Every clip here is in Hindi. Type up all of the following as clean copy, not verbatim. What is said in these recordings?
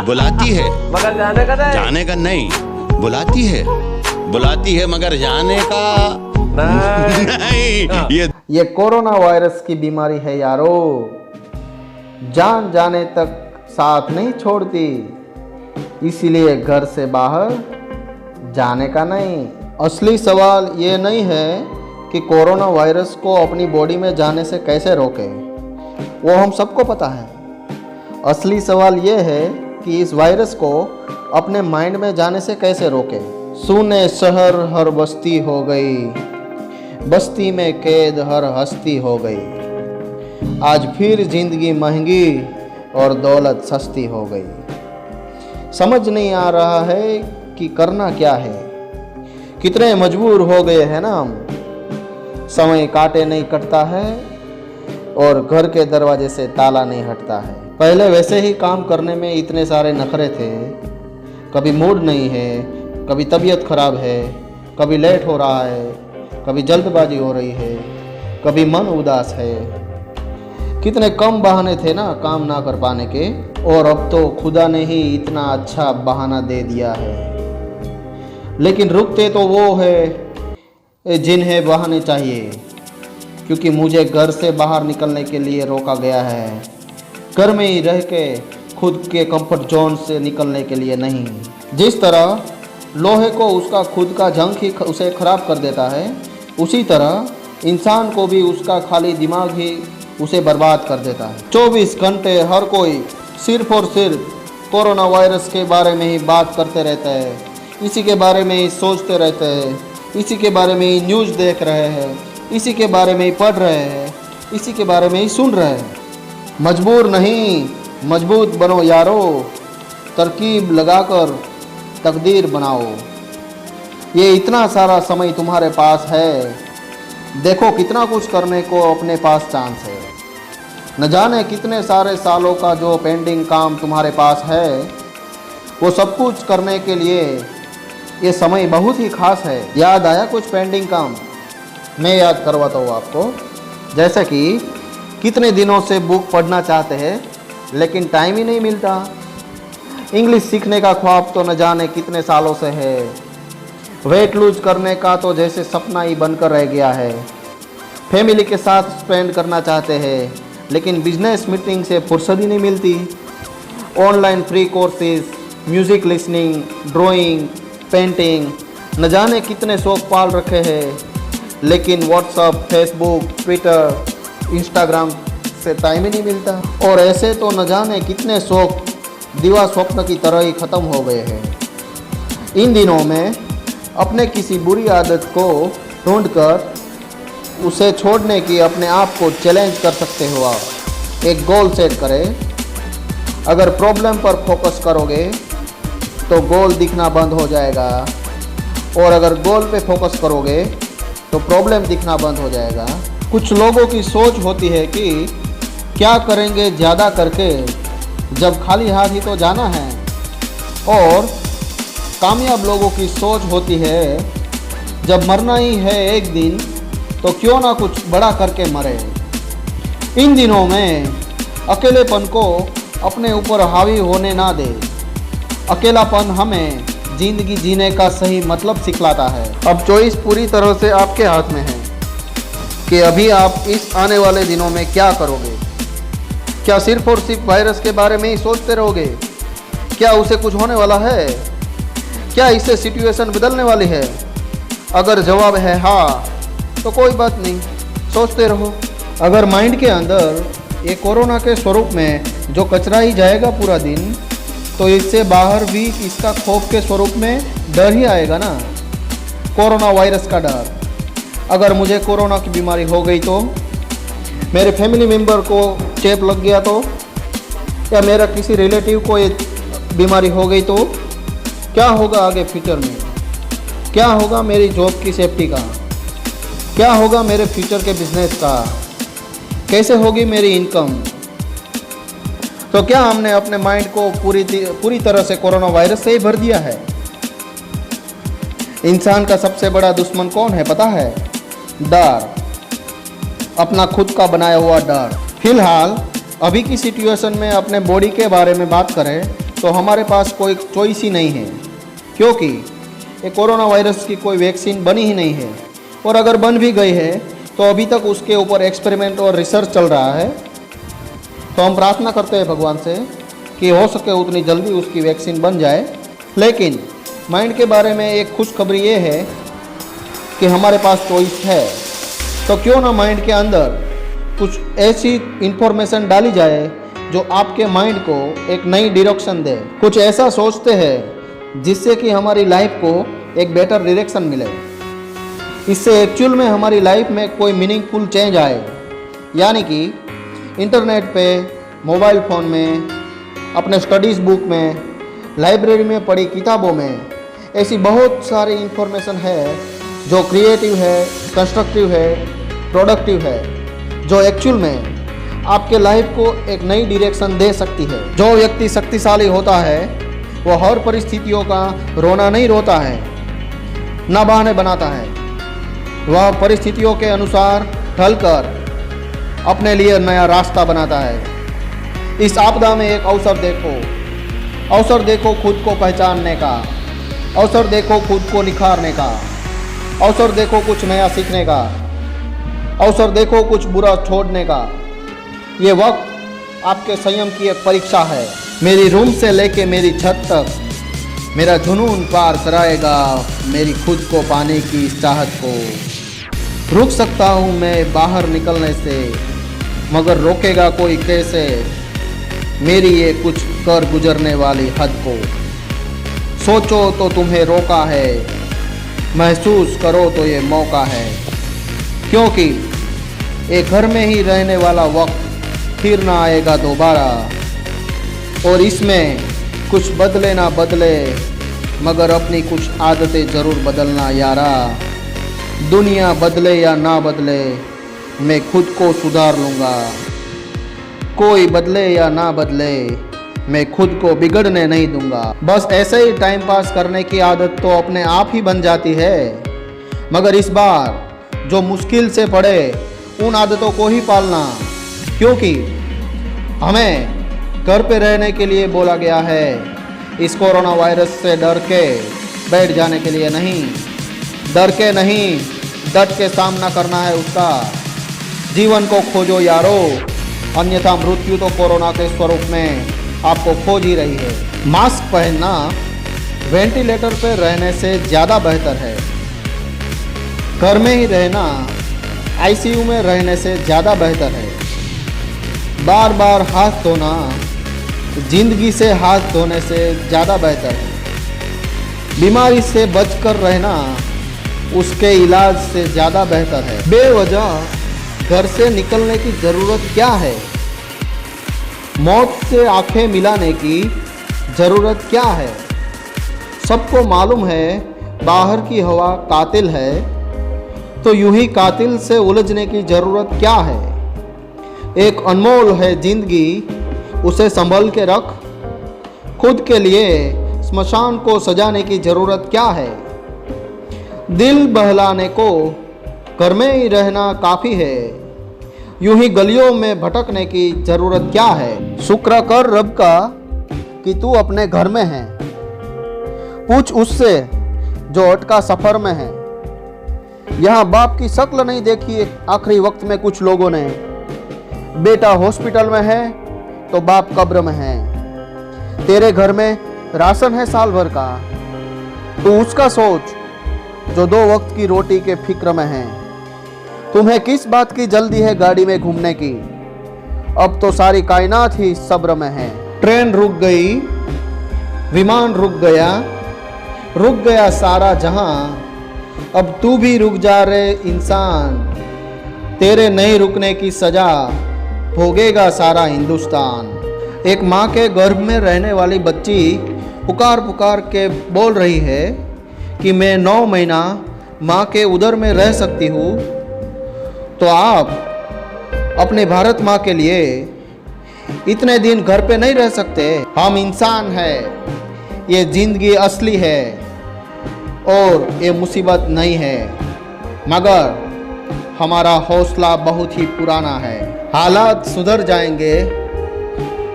बुलाती है मगर जाने का नहीं, बुलाती है मगर जाने का नहीं। ये कोरोना वायरस की बीमारी है यारो, जान जाने तक साथ नहीं छोड़ती, इसीलिए घर से बाहर जाने का नहीं। असली सवाल ये नहीं है कि कोरोना वायरस को अपनी बॉडी में जाने से कैसे रोके, वो हम सबको पता है। असली सवाल ये है कि इस वायरस को अपने माइंड में जाने से कैसे रोके। सुने शहर हर बस्ती हो गई, बस्ती में कैद हर हस्ती हो गई, आज फिर जिंदगी महंगी और दौलत सस्ती हो गई। समझ नहीं आ रहा है कि करना क्या है, कितने मजबूर हो गए हैं ना हम। समय काटे नहीं कटता है और घर के दरवाजे से ताला नहीं हटता है। पहले वैसे ही काम करने में इतने सारे नखरे थे, कभी मूड नहीं है, कभी तबीयत खराब है, कभी लेट हो रहा है, कभी जल्दबाजी हो रही है, कभी मन उदास है। कितने कम बहाने थे ना काम ना कर पाने के, और अब तो खुदा ने ही इतना अच्छा बहाना दे दिया है। लेकिन रुकते तो वो है जिन्हें बहाने चाहिए, क्योंकि मुझे घर से बाहर निकलने के लिए रोका गया है, घर में ही रह के खुद के कंफर्ट जोन से निकलने के लिए नहीं। जिस तरह लोहे को उसका खुद का झंग ही उसे खराब कर देता है, उसी तरह इंसान को भी उसका खाली दिमाग ही उसे बर्बाद कर देता है। 24 घंटे हर कोई सिर्फ और सिर्फ कोरोना वायरस के बारे में ही बात करते रहता है, इसी के बारे में ही सोचते रहते हैं, इसी के बारे में ही न्यूज़ देख रहे हैं, इसी के बारे में ही पढ़ रहे हैं, इसी के बारे में ही सुन रहे हैं। मजबूर नहीं, मजबूत बनो यारो, तरकीब लगाकर तकदीर बनाओ। ये इतना सारा समय तुम्हारे पास है, देखो कितना कुछ करने को अपने पास चांस है। न जाने कितने सारे सालों का जो पेंडिंग काम तुम्हारे पास है, वो सब कुछ करने के लिए ये समय बहुत ही खास है। याद आया कुछ पेंडिंग काम? मैं याद करवाता हूँ आपको। जैसे कि कितने दिनों से बुक पढ़ना चाहते हैं लेकिन टाइम ही नहीं मिलता। इंग्लिश सीखने का ख्वाब तो न जाने कितने सालों से है। वेट लूज करने का तो जैसे सपना ही बनकर रह गया है। फैमिली के साथ स्पेंड करना चाहते हैं लेकिन बिजनेस मीटिंग से फुर्सत ही नहीं मिलती। Online free courses, music listening, drawing, painting, न जाने कितने शौक पाल रखे हैं, लेकिन व्हाट्सअप, फेसबुक, ट्विटर, इंस्टाग्राम से टाइम ही नहीं मिलता। और ऐसे तो न जाने कितने शौक दिवा स्वप्न की तरह ही ख़त्म हो गए हैं। इन दिनों में अपने किसी बुरी आदत को ढूंढकर उसे छोड़ने की अपने आप को चैलेंज कर सकते हो आप। एक गोल सेट करें। अगर प्रॉब्लम पर फोकस करोगे तो गोल दिखना बंद हो जाएगा, और अगर गोल पे फोकस करोगे तो प्रॉब्लम दिखना बंद हो जाएगा। कुछ लोगों की सोच होती है कि क्या करेंगे ज़्यादा करके, जब खाली हाथ ही तो जाना है। और कामयाब लोगों की सोच होती है जब मरना ही है एक दिन तो क्यों ना कुछ बड़ा करके मरे। इन दिनों में अकेलेपन को अपने ऊपर हावी होने ना दे। अकेलापन हमें ज़िंदगी जीने का सही मतलब सिखलाता है। अब चॉइस पूरी तरह से आपके हाथ में है कि अभी आप इस आने वाले दिनों में क्या करोगे। क्या सिर्फ और सिर्फ वायरस के बारे में ही सोचते रहोगे? क्या उसे कुछ होने वाला है? क्या इससे सिचुएशन बदलने वाली है? अगर जवाब है हाँ तो कोई बात नहीं, सोचते रहो। अगर माइंड के अंदर ये कोरोना के स्वरूप में जो कचरा ही जाएगा पूरा दिन, तो इससे बाहर भी इसका खौफ के स्वरूप में डर ही आएगा ना, कोरोना वायरस का डर। अगर मुझे कोरोना की बीमारी हो गई तो, मेरे फैमिली मेम्बर को चेप लग गया तो, या मेरा किसी रिलेटिव को ये बीमारी हो गई तो क्या होगा आगे फ्यूचर में? क्या होगा मेरी जॉब की सेफ्टी का? क्या होगा मेरे फ्यूचर के बिजनेस का? कैसे होगी मेरी इनकम? तो क्या हमने अपने माइंड को पूरी तरह से कोरोना वायरस से ही भर दिया है? इंसान का सबसे बड़ा दुश्मन कौन है पता है? डर, अपना खुद का बनाया हुआ डर। फिलहाल अभी की सिचुएशन में अपने बॉडी के बारे में बात करें तो हमारे पास कोई चॉइस ही नहीं है, क्योंकि ये कोरोना वायरस की कोई वैक्सीन बनी ही नहीं है, और अगर बन भी गई है तो अभी तक उसके ऊपर एक्सपेरिमेंट और रिसर्च चल रहा है। तो हम प्रार्थना करते हैं भगवान से कि हो सके उतनी जल्दी उसकी वैक्सीन बन जाए। लेकिन माइंड के बारे में एक खुशखबरी ये है कि हमारे पास चॉइस है। तो क्यों ना माइंड के अंदर कुछ ऐसी इंफॉर्मेशन डाली जाए जो आपके माइंड को एक नई डायरेक्शन दे। कुछ ऐसा सोचते हैं जिससे कि हमारी लाइफ को एक बेटर डायरेक्शन मिले। इससे एक्चुअल में हमारी लाइफ में कोई मीनिंगफुल चेंज आए। यानी कि इंटरनेट पे, मोबाइल फ़ोन में, अपने स्टडीज़ बुक में, लाइब्रेरी में पढ़ी किताबों में ऐसी बहुत सारी इंफॉर्मेशन है जो क्रिएटिव है, कंस्ट्रक्टिव है, प्रोडक्टिव है, जो एक्चुअल में आपके लाइफ को एक नई डायरेक्शन दे सकती है। जो व्यक्ति शक्तिशाली होता है वो हर परिस्थितियों का रोना नहीं रोता है, ना बहाने बनाता है। वह परिस्थितियों के अनुसार ढलकर अपने लिए नया रास्ता बनाता है। इस आपदा में एक अवसर देखो खुद को पहचानने का, अवसर देखो खुद को निखारने का, अवसर देखो कुछ नया सीखने का, अवसर देखो कुछ बुरा छोड़ने का। ये वक्त आपके संयम की एक परीक्षा है। मेरी रूम से लेके मेरी छत तक मेरा जुनून पार कराएगा मेरी खुद को पाने की इस चाहत को। रुक सकता हूँ मैं बाहर निकलने से, मगर रोकेगा कोई कैसे मेरी ये कुछ कर गुजरने वाली हद को। सोचो तो तुम्हें रोका है, महसूस करो तो ये मौका है, क्योंकि एक घर में ही रहने वाला वक्त फिर ना आएगा दोबारा। और इसमें कुछ बदले ना बदले, मगर अपनी कुछ आदतें ज़रूर बदलना यारा। दुनिया बदले या ना बदले, मैं खुद को सुधार लूँगा। कोई बदले या ना बदले, मैं खुद को बिगड़ने नहीं दूंगा। बस ऐसे ही टाइम पास करने की आदत तो अपने आप ही बन जाती है, मगर इस बार जो मुश्किल से पड़े उन आदतों को ही पालना, क्योंकि हमें घर पे रहने के लिए बोला गया है। इस कोरोना वायरस से डर के बैठ जाने के लिए नहीं, डर के नहीं, डट के सामना करना है उसका। जीवन को खोजो यारो, अन्यथा मृत्यु तो कोरोना के स्वरूप में आपको खोज ही रही है। मास्क पहनना वेंटिलेटर पर रहने से ज़्यादा बेहतर है। घर में ही रहना आईसीयू में रहने से ज़्यादा बेहतर है। बार बार हाथ धोना जिंदगी से हाथ धोने से ज़्यादा बेहतर है। बीमारी से बचकर रहना उसके इलाज से ज़्यादा बेहतर है। बेवजह घर से निकलने की ज़रूरत क्या है? मौत से आंखें मिलाने की ज़रूरत क्या है? सबको मालूम है बाहर की हवा कातिल है, तो यूं ही कातिल से उलझने की ज़रूरत क्या है? एक अनमोल है जिंदगी, उसे संभल के रख। खुद के लिए स्मशान को सजाने की ज़रूरत क्या है? दिल बहलाने को घर में ही रहना काफ़ी है, यूं ही गलियों में भटकने की ज़रूरत क्या है? शुक्र कर रब का कि तू अपने घर में है। पूछ उससे जो अटका सफ़र में है। यहाँ बाप की शक्ल नहीं देखी आखिरी वक्त में कुछ लोगों ने। बेटा हॉस्पिटल में है तो बाप कब्र में है। तेरे घर में राशन है साल भर का, तू उसका सोच जो 2 वक्त की रोटी के फिक्र में है। तुम्हें किस बात की जल्दी है गाड़ी में घूमने की? अब तो सारी कायनात ही सब्र में है। ट्रेन रुक गई, विमान रुक गया सारा जहां। अब तू भी रुक जा रे इंसान, तेरे नहीं रुकने की सजा भोगेगा सारा हिंदुस्तान। एक माँ के गर्भ में रहने वाली बच्ची पुकार पुकार के बोल रही है कि मैं 9 महीना माँ के उदर में रह सकती हूँ। तो आप अपने भारत माँ के लिए इतने दिन घर पे नहीं रह सकते? हम इंसान हैं, ये जिंदगी असली है और ये मुसीबत नहीं है, मगर हमारा हौसला बहुत ही पुराना है। हालात सुधर जाएंगे,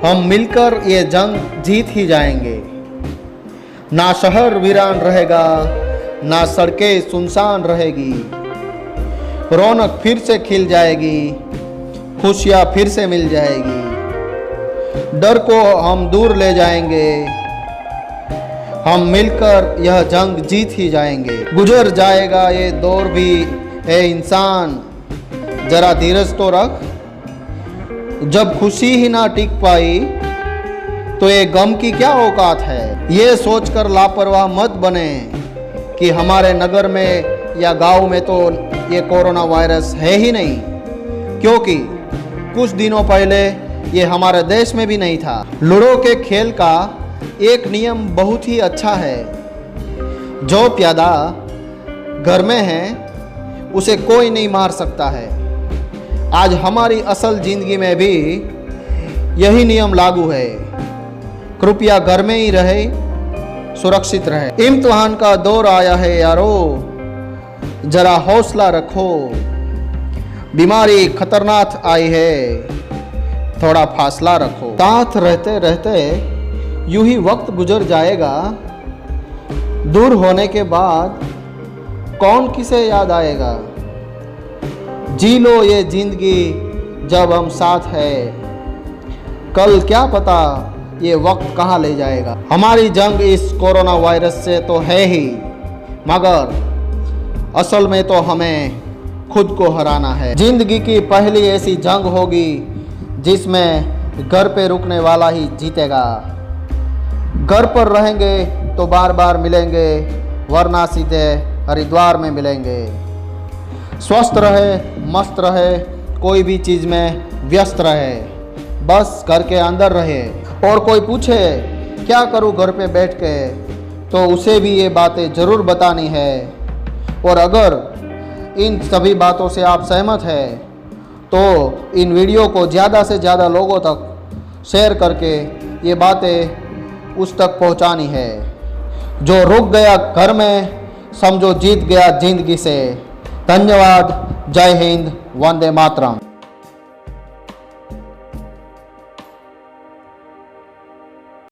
हम मिलकर ये जंग जीत ही जाएंगे। ना शहर वीरान रहेगा, ना सड़कें सुनसान रहेगी। रौनक फिर से खिल जाएगी, खुशियाँ फिर से मिल जाएगी। डर को हम दूर ले जाएंगे, हम मिलकर यह जंग जीत ही जाएंगे। गुजर जाएगा ये दौर भी, ए इंसान जरा धीरज तो रख। जब खुशी ही ना टिक पाई तो ये गम की क्या औकात है। ये सोचकर लापरवाह मत बने कि हमारे नगर में या गांव में तो ये कोरोना वायरस है ही नहीं, क्योंकि कुछ दिनों पहले ये हमारे देश में भी नहीं था। लूडो के खेल का एक नियम बहुत ही अच्छा है। जो प्यादा घर में है उसे कोई नहीं मार सकता है। आज हमारी असल जिंदगी में भी यही नियम लागू है। कृपया घर में ही रहे, सुरक्षित रहे। इम्तिहान का दौर आया है यारो, जरा हौसला रखो। बीमारी खतरनाक आई है, थोड़ा फासला रखो। साथ रहते रहते यूं ही वक्त गुजर जाएगा। दूर होने के बाद कौन किसे याद आएगा। जी लो ये जिंदगी जब हम साथ है, कल क्या पता ये वक्त कहाँ ले जाएगा। हमारी जंग इस कोरोना वायरस से तो है ही, मगर असल में तो हमें खुद को हराना है। जिंदगी की पहली ऐसी जंग होगी जिसमें घर पे रुकने वाला ही जीतेगा। घर पर रहेंगे तो बार बार मिलेंगे, वरना सीधे हरिद्वार में मिलेंगे। स्वस्थ रहे, मस्त रहे, कोई भी चीज़ में व्यस्त रहे, बस घर के अंदर रहे। और कोई पूछे क्या करूँ घर पे बैठ के, तो उसे भी ये बातें ज़रूर बतानी है। और अगर इन सभी बातों से आप सहमत हैं तो इन वीडियो को ज़्यादा से ज़्यादा लोगों तक शेयर करके ये बातें उस तक पहुंचानी है। जो रुक गया घर में समझो जीत गया जिंदगी से। धन्यवाद। जय हिंद, वंदे मातरम।